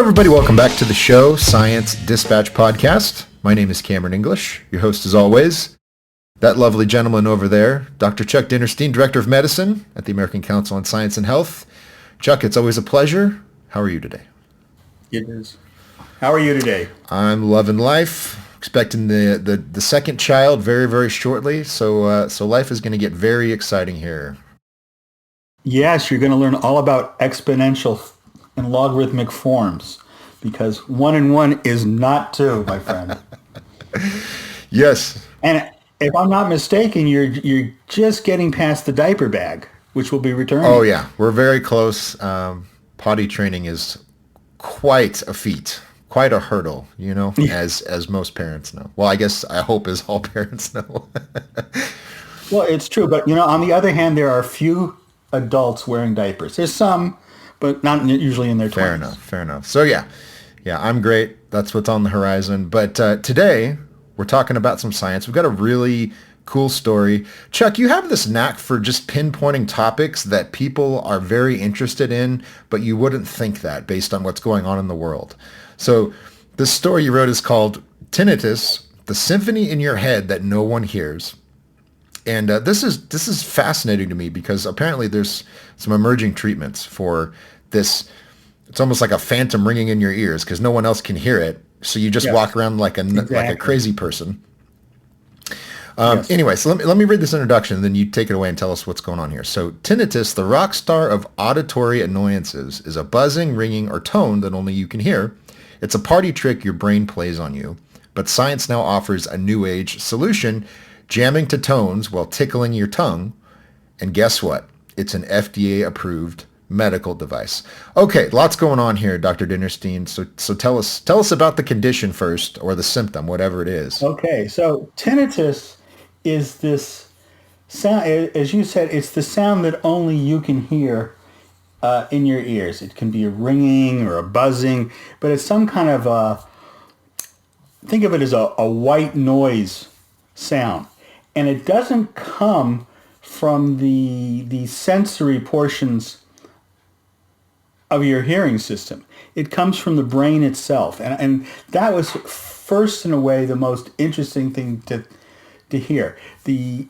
everybody. Welcome back to the show, Science Dispatch Podcast. My name is Cameron English, your host as always. That lovely gentleman over there, Dr. Chuck Dinnerstein, Director of Medicine at the American Council on Science and Health. Chuck, it's always a pleasure. How are you today? It is. How are you today? I'm loving life, expecting the second child very, very shortly. So life is going to get very exciting here. Yes, you're going to learn all about exponential and logarithmic forms, because 1 and 1 is not 2, my friend. Yes. And if I'm not mistaken, you're just getting past the diaper bag, which will be returned. Oh yeah, we're very close. Potty training is quite a feat, quite a hurdle, as most parents know. Well, I hope as all parents know. Well, it's true, but on the other hand, there are few adults wearing diapers. There's some, but not usually in their 20s. Fair enough. So yeah, I'm great. That's what's on the horizon. But today we're talking about some science. We've got a really cool story. Chuck, you have this knack for just pinpointing topics that people are very interested in, but you wouldn't think that based on what's going on in the world. So this story you wrote is called Tinnitus, the symphony in your head that no one hears. And this is fascinating to me because apparently there's some emerging treatments for this. It's almost like a phantom ringing in your ears because no one else can hear it. So you just walk around like a crazy person. Yes. Anyway, so let me read this introduction, and then you take it away and tell us what's going on here. So tinnitus, the rock star of auditory annoyances, is a buzzing, ringing, or tone that only you can hear. It's a party trick your brain plays on you. But science now offers a new age solution, jamming to tones while tickling your tongue. And guess what? It's an FDA-approved medical device. Okay, lots going on here, Dr. Dinnerstein. So tell us about the condition first, or the symptom, whatever it is. Okay, so tinnitus is this sound, as you said, it's the sound that only you can hear in your ears. It can be a ringing or a buzzing, but it's some kind of think of it as a white noise sound. And it doesn't come from the sensory portions of your hearing system. It comes from the brain itself. And that was first, in a way, the most interesting thing to hear. The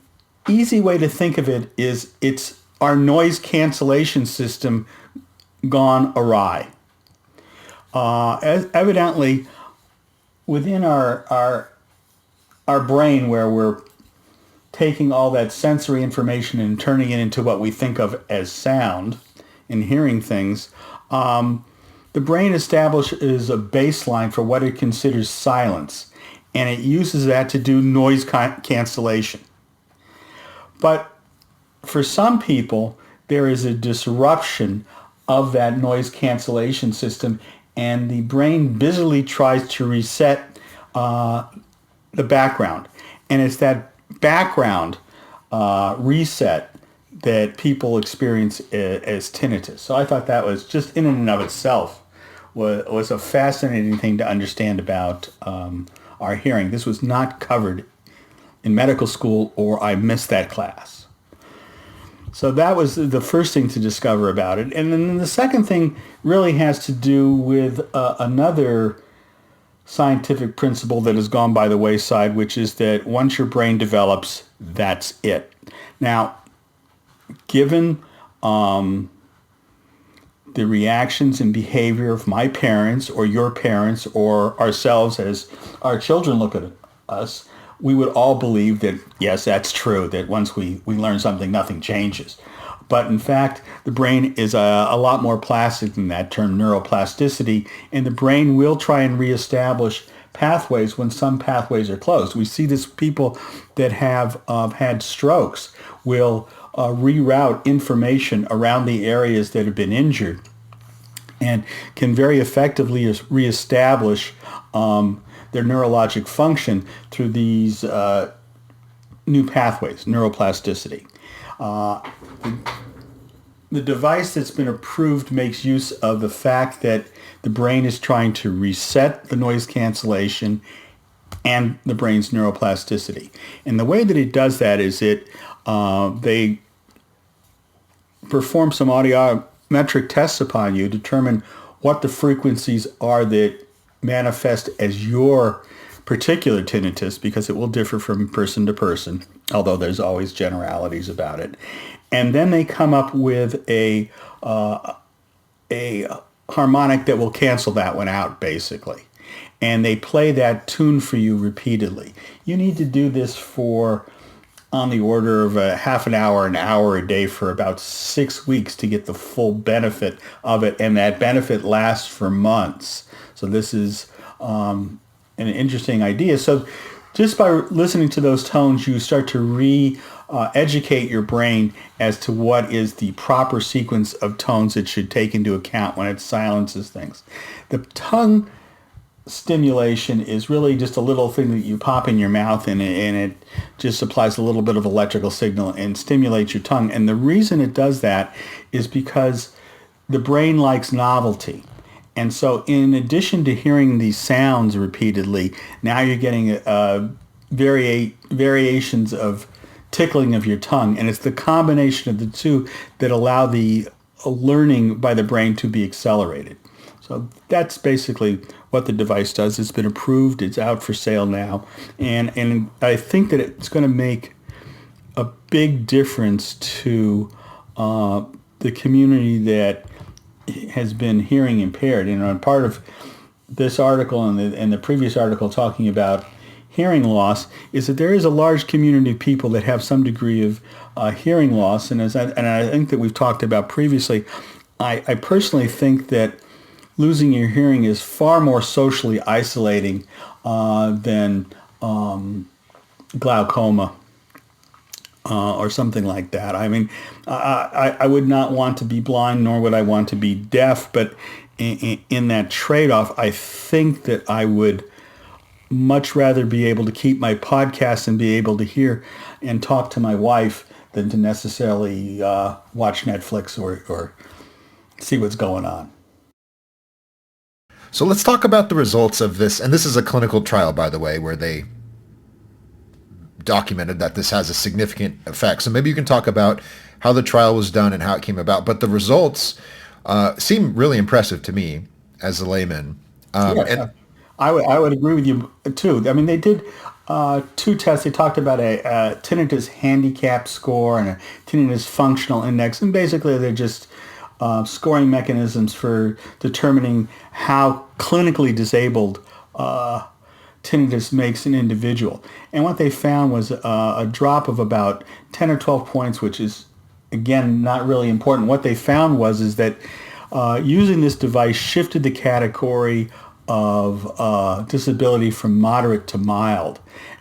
easy way to think of it is it's our noise cancellation system gone awry. Evidently, within our brain, where we're taking all that sensory information and turning it into what we think of as sound and hearing things, the brain establishes a baseline for what it considers silence, and it uses that to do noise cancellation. But for some people, there is a disruption of that noise cancellation system, and the brain busily tries to reset the background. And it's that background reset that people experience as tinnitus. So I thought that was just in and of itself was a fascinating thing to understand about our hearing. This was not covered in medical school, or I missed that class. So that was the first thing to discover about it. And then the second thing really has to do with another scientific principle that has gone by the wayside, which is that once your brain develops, that's it. Now, given the reactions and behavior of my parents or your parents or ourselves as our children look at us, we would all believe that, yes, that's true, that once we learn something, nothing changes. But in fact, the brain is a lot more plastic than that term, neuroplasticity, and the brain will try and reestablish pathways when some pathways are closed. We see this, people that have had strokes will reroute information around the areas that have been injured and can very effectively reestablish their neurologic function through these new pathways, neuroplasticity. The device that's been approved makes use of the fact that the brain is trying to reset the noise cancellation and the brain's neuroplasticity. And the way that it does that is they perform some audiometric tests upon you, determine what the frequencies are that manifest as your particular tinnitus, because it will differ from person to person, although there's always generalities about it. And then they come up with a harmonic that will cancel that one out, basically. And they play that tune for you repeatedly. You need to do this for on the order of a half an hour a day for about 6 weeks to get the full benefit of it. And that benefit lasts for months. So this is an interesting idea. So just by listening to those tones, you start to educate your brain as to what is the proper sequence of tones it should take into account when it silences things. The tongue stimulation is really just a little thing that you pop in your mouth, and it just applies a little bit of electrical signal and stimulates your tongue. And the reason it does that is because the brain likes novelty. And so in addition to hearing these sounds repeatedly, now you're getting variations of tickling of your tongue. And it's the combination of the two that allow the learning by the brain to be accelerated. So that's basically what the device does. It's been approved. It's out for sale now. And I think that it's going to make a big difference to the community that has been hearing impaired. And part of this article and the previous article talking about hearing loss is that there is a large community of people that have some degree of hearing loss. And I think that we've talked about previously, I personally think that losing your hearing is far more socially isolating than glaucoma or something like that. I mean, I would not want to be blind, nor would I want to be deaf, but in that trade-off, I think that I would much rather be able to keep my podcast and be able to hear and talk to my wife than to necessarily watch Netflix or see what's going on. So let's talk about the results of this. And this is a clinical trial, by the way, where they documented that this has a significant effect. So maybe you can talk about how the trial was done and how it came about. But the results seem really impressive to me as a layman. Yes, I would agree with you too. I mean, they did two tests. They talked about a tinnitus handicap score and a tinnitus functional index. And basically, they're just scoring mechanisms for determining how clinically disabled tinnitus makes an individual. And what they found was a drop of about 10 or 12 points, which is, again, not really important. What they found is that using this device shifted the category of disability from moderate to mild.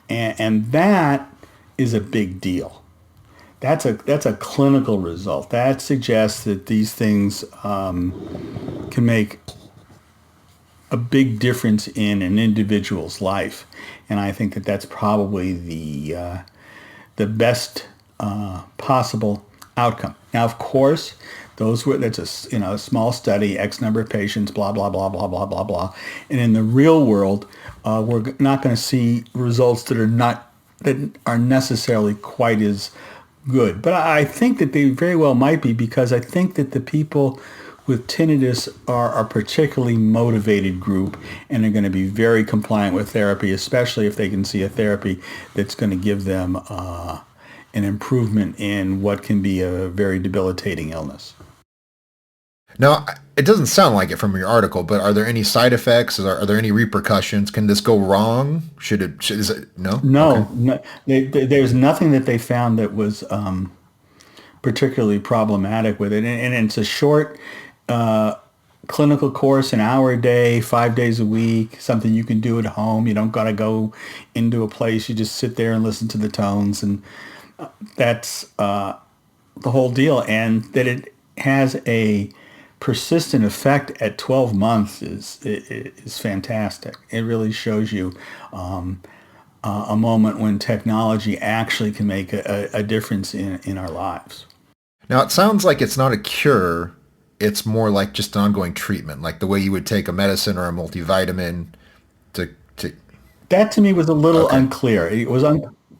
And that is a big deal. That's a clinical result. That suggests that these things can make a big difference in an individual's life, and I think that that's probably the best possible outcome. Now, of course, that's a small study, X number of patients, blah blah blah blah blah blah blah, and in the real world, we're not going to see results that are necessarily quite as good. But I think that they very well might be, because I think that the people with tinnitus are a particularly motivated group and are going to be very compliant with therapy, especially if they can see a therapy that's going to give them an improvement in what can be a very debilitating illness. Now, it doesn't sound like it from your article, but are there any side effects? Are there any repercussions? Can this go wrong? Is it no? No, Okay. there's nothing that they found that was particularly problematic with it. And it's a short clinical course, an hour a day, 5 days a week, something you can do at home. You don't got to go into a place. You just sit there and listen to the tones. And that's the whole deal. And that it has a persistent effect at 12 months is fantastic. It really shows you a moment when technology actually can make a difference in our lives. Now, it sounds like it's not a cure. It's more like just an ongoing treatment, like the way you would take a medicine or a multivitamin to That to me was a little okay. unclear. It was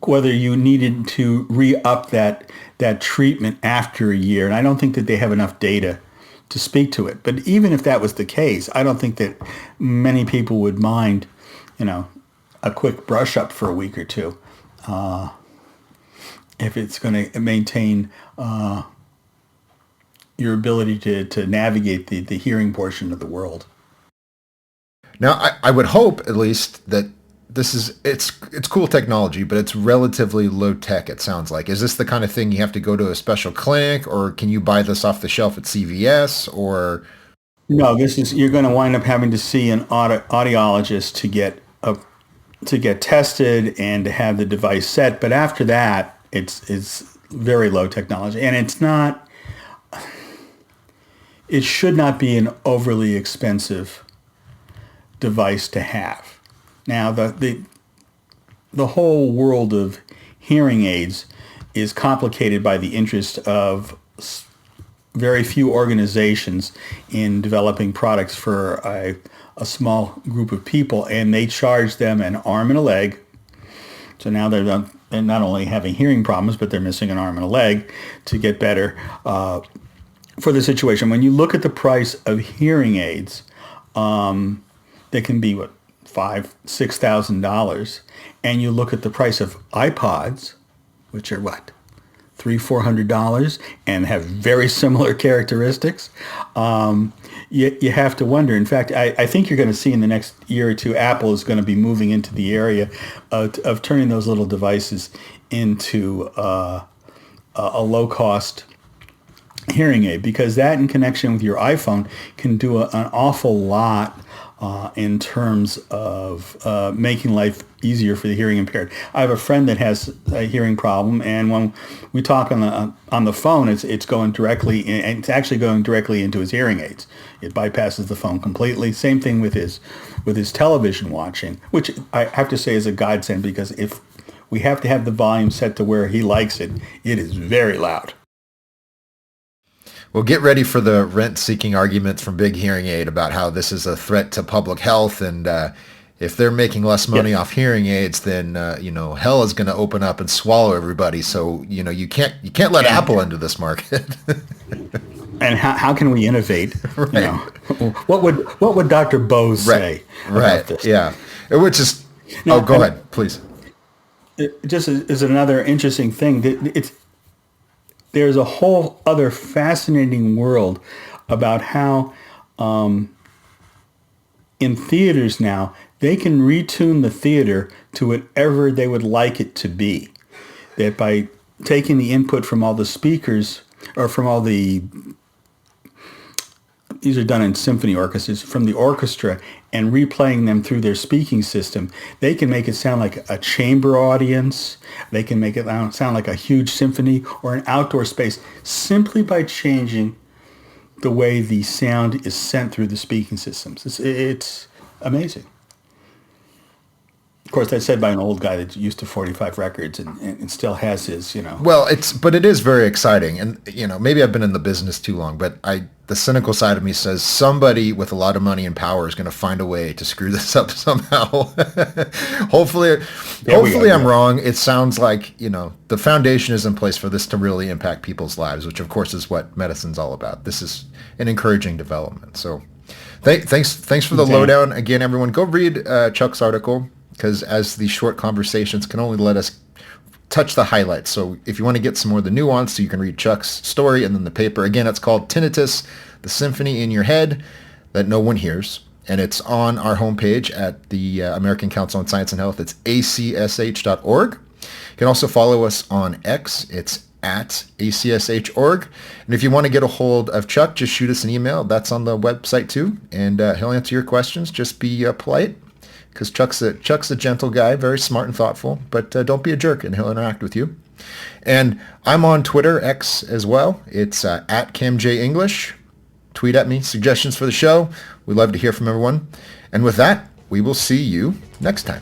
whether you needed to re-up that treatment after a year. And I don't think that they have enough data to speak to it. But even if that was the case, I don't think that many people would mind, a quick brush up for a week or two, if it's going to maintain your ability to navigate the hearing portion of the world. Now, I would hope at least that it's cool technology, but it's relatively low tech, it sounds like. Is this the kind of thing you have to go to a special clinic, or can you buy this off the shelf at CVS, or? No, you're going to wind up having to see an audiologist to get tested and to have the device set. But after that, it's very low technology, and it should not be an overly expensive device to have. Now, the whole world of hearing aids is complicated by the interest of very few organizations in developing products for a small group of people, and they charge them an arm and a leg. So now they're not only having hearing problems, but they're missing an arm and a leg to get better for the situation. When you look at the price of hearing aids, they can be $5,000-$6,000, and you look at the price of iPods, which are $300-$400, and have very similar characteristics. You have to wonder. In fact, I think you're going to see in the next year or two, Apple is going to be moving into the area of turning those little devices into a low-cost hearing aid, because that, in connection with your iPhone, can do an awful lot in terms of making life easier for the hearing impaired. I have a friend that has a hearing problem, and when we talk on the phone, it's going directly and it's actually going directly into his hearing aids. It bypasses the phone completely. Same thing with his television watching, which I have to say is a godsend, because if we have to have the volume set to where he likes it, it is very loud. Well, get ready for the rent-seeking arguments from Big Hearing Aid about how this is a threat to public health, and if they're making less money off hearing aids, then hell is going to open up and swallow everybody. So you can't let Apple into this market. And how can we innovate? Right. What would Dr. Bose say about this? Yeah, which is go ahead, please. It just is another interesting thing. There's a whole other fascinating world about how in theaters now, they can retune the theater to whatever they would like it to be. That by taking the input from all the speakers, or from all these are done in symphony orchestras, from the orchestra, and replaying them through their speaking system, they can make it sound like a chamber audience. They can make it sound like a huge symphony or an outdoor space, simply by changing the way the sound is sent through the speaking systems. It's amazing. Of course, that's said by an old guy that's used to 45 records and still has his, Well, but it is very exciting. And, maybe I've been in the business too long, but the cynical side of me says somebody with a lot of money and power is going to find a way to screw this up somehow. Hopefully I'm wrong. It sounds like, the foundation is in place for this to really impact people's lives, which of course is what medicine's all about. This is an encouraging development. So thanks for the lowdown. Again, everyone, go read Chuck's article, because as these short conversations can only let us touch the highlights. So if you want to get some more of the nuance, so you can read Chuck's story and then the paper. Again, it's called Tinnitus, the Symphony in Your Head That No One Hears. And it's on our homepage at the American Council on Science and Health. It's acsh.org. You can also follow us on X. It's at acsh.org. And if you want to get a hold of Chuck, just shoot us an email. That's on the website too. And he'll answer your questions. Just be polite, because Chuck's a gentle guy, very smart and thoughtful, but don't be a jerk, and he'll interact with you. And I'm on Twitter, X as well. It's at CamJEnglish. Tweet at me, suggestions for the show. We'd love to hear from everyone. And with that, we will see you next time.